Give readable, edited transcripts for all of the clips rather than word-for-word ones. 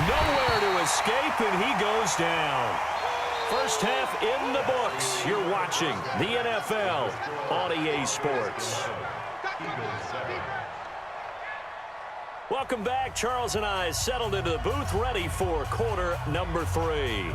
Nowhere to escape, and he goes down. First half in the books. You're watching the NFL on EA Sports. Welcome back. Charles and I settled into the booth, ready for quarter number 3.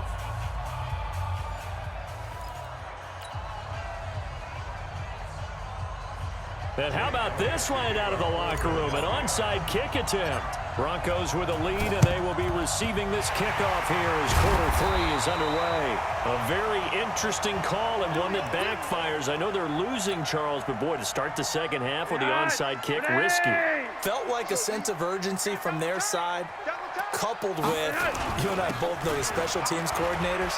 And how about this right out of the locker room? An onside kick attempt. Broncos with a lead, and they will be receiving this kickoff here as quarter 3 is underway. A very interesting call and one that backfires. I know they're losing, Charles, but boy, to start the second half with the onside kick, risky. Felt like a sense of urgency from their side, coupled with, you and I both know the special teams coordinators,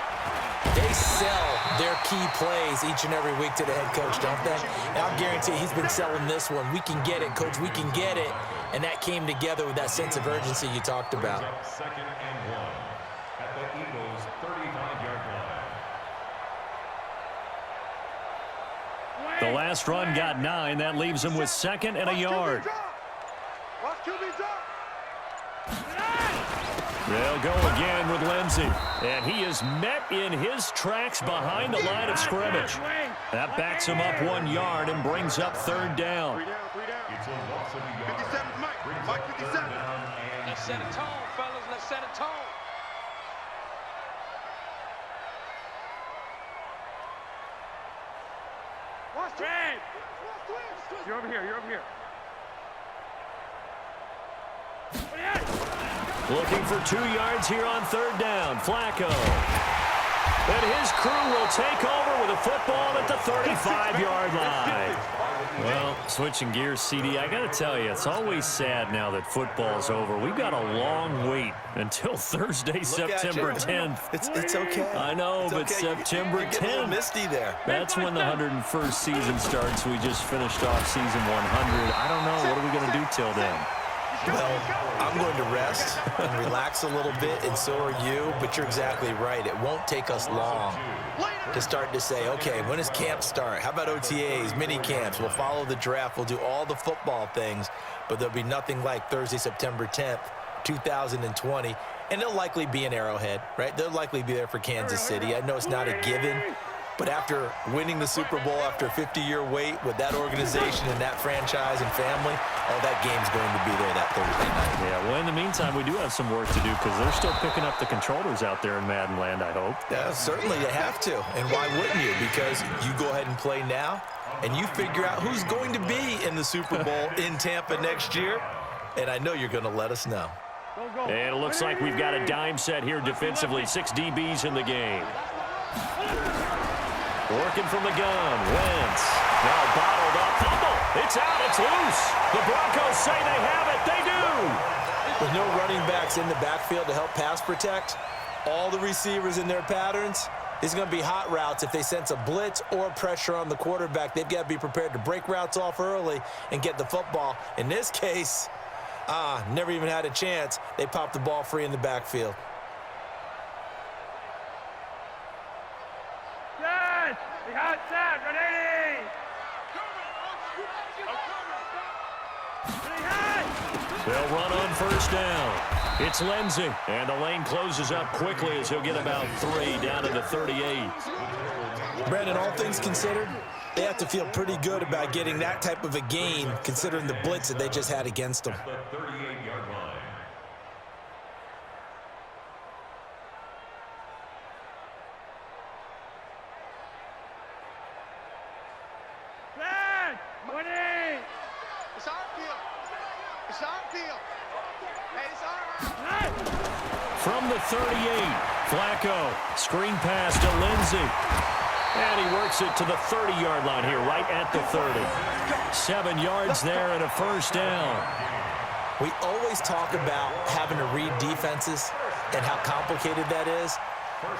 they sell their key plays each and every week to the head coach, don't they? And I'll guarantee he's been selling this one. We can get it, coach, we can get it. And that came together with that sense of urgency you talked about. Second and 1 at the Eagles' 35-yard line. The last run got 9. That leaves him with second and a yard. They'll go again with Lindsey. And he is met in his tracks behind the line of scrimmage. That backs him up 1 yard and brings up third down. It's a loss of a yard. 57, Mike 57. Let's set a tone, fellas. Let's set a tone. Watch it. You're over here. You're over here. Looking for 2 yards here on third down. Flacco. And his crew will take over with a football at the 35-yard line. Well, switching gears, CD, I got to tell you, it's always sad now that football's over. We've got a long wait until Thursday, September 10th. It's okay. I know, but okay. September You're getting a little 10th. misty there. That's when the 101st season starts. We just finished off season 100. I don't know. What are we going to do till then? Well, I'm going to rest and relax a little bit, and so are you, but you're exactly right. It won't take us long to start to say, okay, when does camp start? How about OTAs, mini camps? We'll follow the draft. We'll do all the football things, but there'll be nothing like Thursday, September 10th, 2020, and they'll likely be in Arrowhead, right? They'll likely be there for Kansas City. I know it's not a given, but after winning the Super Bowl after a 50-year wait with that organization and that franchise and family, all that game's going to be there that Thursday night. Yeah, well, in the meantime, we do have some work to do because they're still picking up the controllers out there in Madden land, I hope. Yeah, certainly you have to. And why wouldn't you? Because you go ahead and play now, and you figure out who's going to be in the Super Bowl in Tampa next year, and I know you're going to let us know. And it looks like we've got a dime set here defensively. 6 DBs in the game. Working from the gun. Wentz. Now bottled up. Fumble. It's out. It's loose. The Broncos say they have it. They do. With no running backs in the backfield to help pass protect, all the receivers in their patterns, it's going to be hot routes. If they sense a blitz or pressure on the quarterback, they've got to be prepared to break routes off early and get the football. In this case, never even had a chance. They popped the ball free in the backfield. They'll run on first down. It's Lindsey. And the lane closes up quickly as he'll get about 3 down to the 38. Brandon, all things considered, they have to feel pretty good about getting that type of a gain considering the blitz that they just had against them. The 38-yard line. It's our field. It's our field. Hey, it's our From the 38, Flacco. Screen pass to Lindsey. And he works it to the 30-yard line here, right at the 30. 7 yards there and a first down. We always talk about having to read defenses and how complicated that is.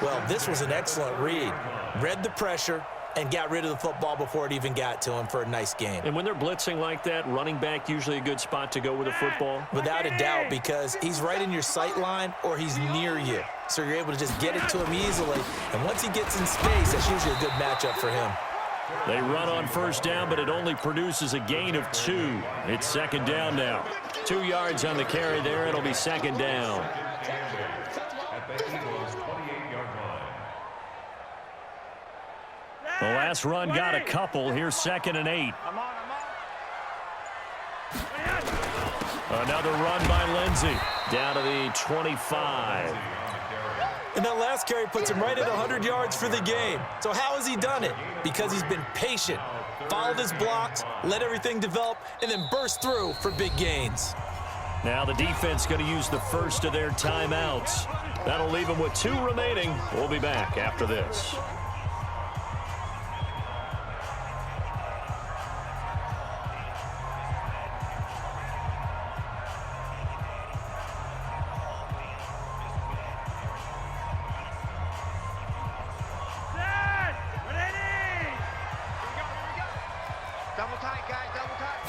Well, this was an excellent read. Read the pressure and got rid of the football before it even got to him for a nice game. And when they're blitzing like that, running back usually a good spot to go with a football? Without a doubt, because he's right in your sight line or he's near you. So you're able to just get it to him easily. And once he gets in space, that's usually a good matchup for him. They run on first down, but it only produces a gain of 2. It's second down now. 2 yards on the carry there. It'll be second down. at the Eagles' 28-yard line. The last run got a couple. Here's 2nd and 8. Another run by Lindsey. Down to the 25. And that last carry puts him right at 100 yards for the game. So how has he done it? Because he's been patient, followed his blocks, let everything develop, and then burst through for big gains. Now the defense going to use the first of their timeouts. That'll leave them with 2 remaining. We'll be back after this. Double tight, guys, double tight.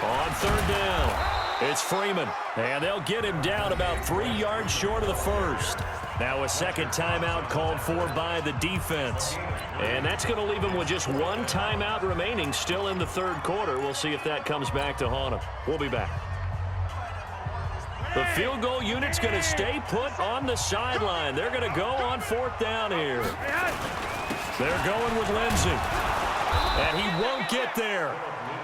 On 3rd down, it's Freeman, and they'll get him down about 3 yards short of the first. Now a second timeout called for by the defense. And that's going to leave him with just 1 timeout remaining still in the 3rd quarter. We'll see if that comes back to haunt him. We'll be back. The field goal unit's going to stay put on the sideline. They're going to go on 4th down here. They're going with Lindsey. And he won't get there.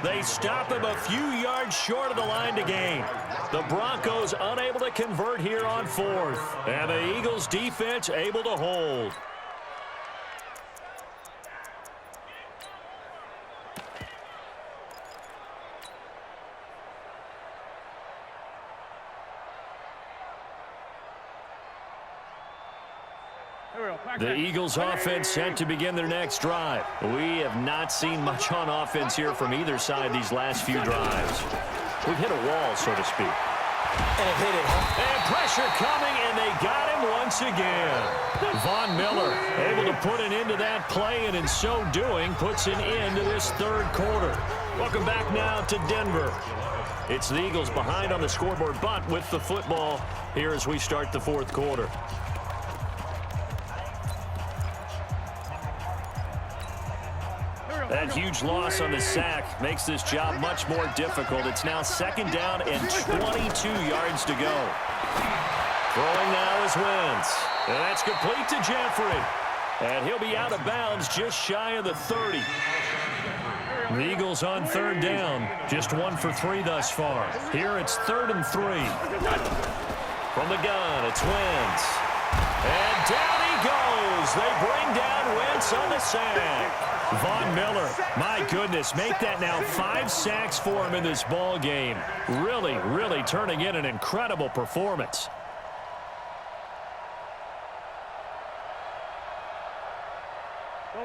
They stop him a few yards short of the line to gain. The Broncos unable to convert here on 4th. And the Eagles defense able to hold. The Eagles offense set to begin their next drive. We have not seen much on offense here from either side these last few drives. We've hit a wall, so to speak. And hit it. And pressure coming, and they got him once again. Von Miller able to put an end to that play, and in so doing, puts an end to this 3rd quarter. Welcome back now to Denver. It's the Eagles behind on the scoreboard, but with the football here as we start the 4th quarter. That huge loss on the sack makes this job much more difficult. It's now 2nd down and 22 yards to go. Throwing now is Wentz. And that's complete to Jeffrey. And he'll be out of bounds just shy of the 30. The Eagles on 3rd down. Just 1 for 3 thus far. Here it's 3rd and 3. From the gun, it's Wentz. And down he goes. They bring down Wentz on the sack. Von Miller, my goodness, make that now 5 sacks for him in this ball game. Really, really turning in an incredible performance.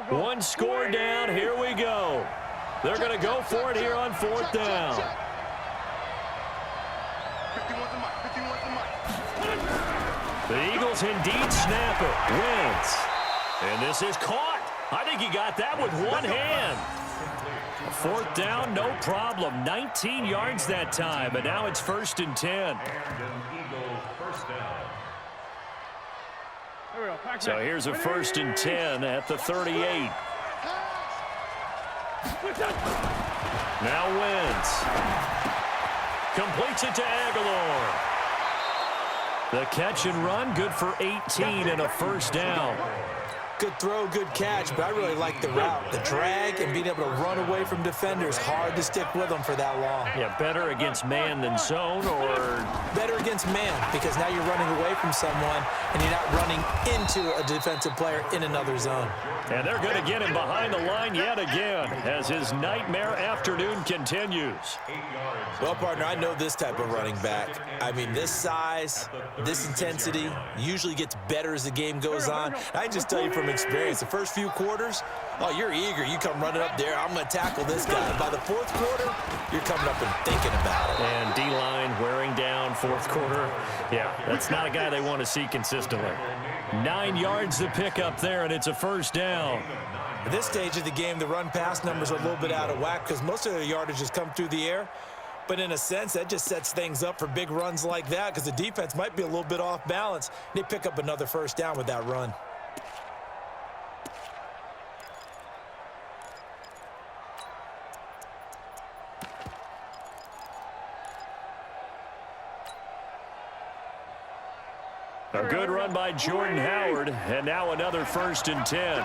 One score down, here we go. They're going to go for it here on 4th down. 51's the mic, 51's the mic. The Eagles indeed snap it. Wentz. And this is caught. I think he got that with one hand. 4th down, no problem. 19 yards that time, but now it's 1st and 10. So here's a 1st and 10 at the 38. Now Wentz. Completes it to Aguilar. The catch and run, good for 18 and a 1st down. Good throw, good catch, but I really like the route. The drag and being able to run away from defenders. Hard to stick with them for that long. Yeah, better against man than zone, or? Better against man, because now you're running away from someone and you're not running into a defensive player in another zone. And they're going to get him behind the line yet again as his nightmare afternoon continues. Well, partner, I know this type of running back. I mean, this size, this intensity usually gets better as the game goes on. I can just tell you from experience, the first few quarters, oh, you're eager. You come running up there, I'm going to tackle this guy. By the 4th quarter, you're coming up and thinking about it. And D-line wearing down 4th quarter. Yeah, that's not a guy they want to see consistently. 9 yards to pick up there, and it's a 1st down. At this stage of the game, the run-pass numbers are a little bit out of whack because most of the yardage has come through the air. But in a sense, that just sets things up for big runs like that because the defense might be a little bit off balance. They pick up another 1st down with that run. A good run by Jordan Howard, and now another 1st and 10.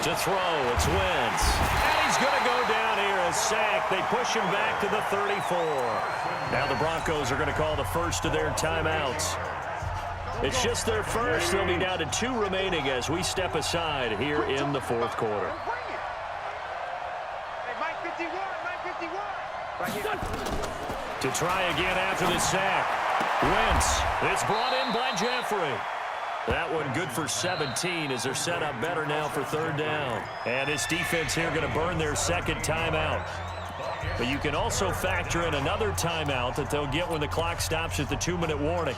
To throw, it's Wentz. And he's going to go down here as sacked. They push him back to the 34. Now the Broncos are going to call the first of their timeouts. It's just their first. They'll be down to 2 remaining as we step aside here in the 4th quarter. To try again after the sack. Wentz. It's brought in by Jeffrey. That one good for 17 as they're set up better now for 3rd down. And this defense here going to burn their 2nd timeout. But you can also factor in another timeout that they'll get when the clock stops at the 2-minute warning.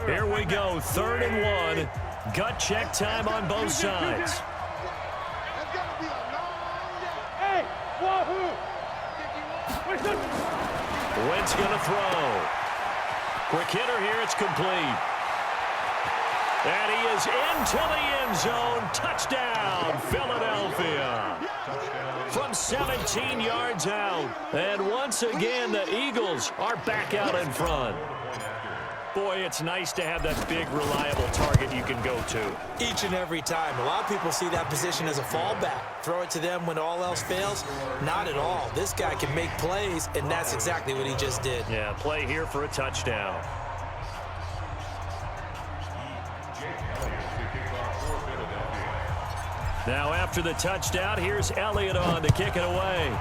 Here we go, 3rd and 1. Gut check time on both sides. Wentz going to throw. Quick hitter here, it's complete. And he is into the end zone. Touchdown, Philadelphia. From 17 yards out. And once again, the Eagles are back out in front. Boy, it's nice to have that big, reliable target you can go to. Each and every time. A lot of people see that position as a fallback. Throw it to them when all else fails. Not at all. This guy can make plays, and that's exactly what he just did. Yeah, play here for a touchdown. Now after the touchdown, here's Elliott on to kick it away.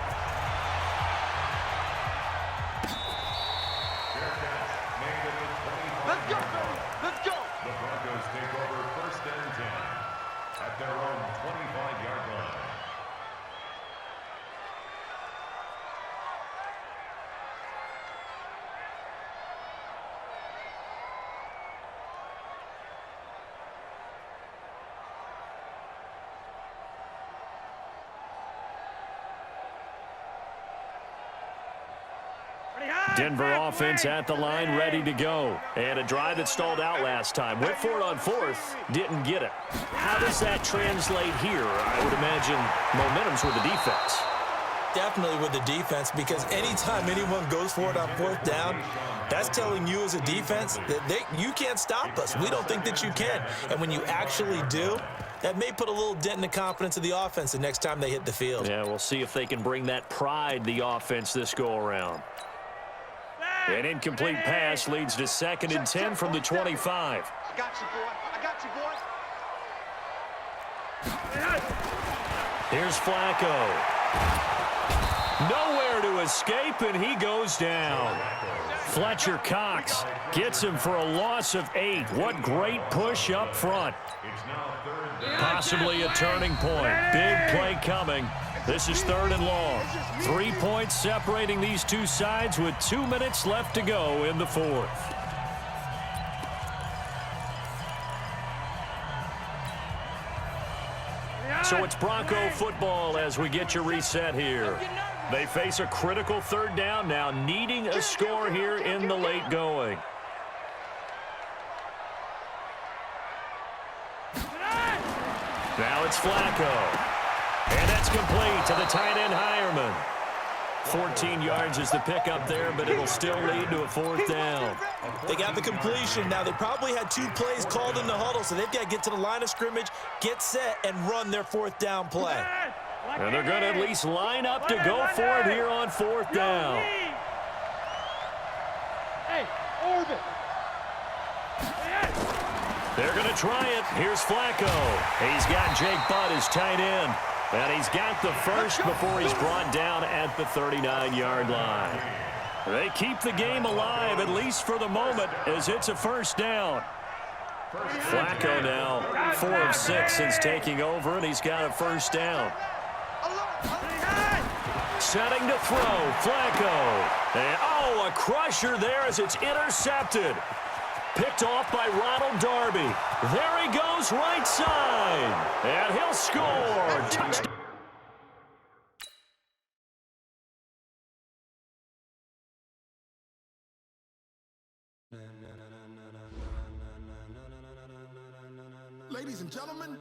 Let's go, let's go. The Broncos take over 1st and 10 at their own 25-yard line. Denver offense at the line, ready to go. And a drive that stalled out last time. Went for it on 4th, didn't get it. How does that translate here? I would imagine momentum's with the defense. Definitely with the defense, because anytime anyone goes for it on 4th down, that's telling you as a defense that you can't stop us. We don't think that you can. And when you actually do, that may put a little dent in the confidence of the offense the next time they hit the field. Yeah, we'll see if they can bring that pride, the offense, this go-around. An incomplete pass leads to 2nd and 10 from the 25. I got you, boy. I got you, boy. Here's Flacco. Nowhere to escape, and he goes down. Fletcher Cox gets him for a loss of 8. What great push up front. Possibly a turning point. Big play coming. This is 3rd and long. 3 points separating these two sides with 2 minutes left to go in the 4th. So it's Bronco football as we get you reset here. They face a critical 3rd down now, needing a score here in the late going. Now it's Flacco. And that's complete to the tight end, Hireman. 14 yards is the pickup there, but it'll still lead to a 4th down. They got the completion. Now, they probably had 2 plays called in the huddle, so they've got to get to the line of scrimmage, get set, and run their 4th down play. And they're going to at least line up to go for it here on 4th down. Hey, orbit. They're going to try it. Here's Flacco. He's got Jake Butt as tight end. And he's got the first before he's brought down at the 39-yard line. They keep the game alive, at least for the moment, as it's a 1st down. Flacco now 4 of 6 since taking over, and he's got a 1st down. Setting to throw, Flacco. And, a crusher there as it's intercepted. Picked off by Ronald Darby. There he goes, right side. And he'll score. Touchdown. Ladies and gentlemen,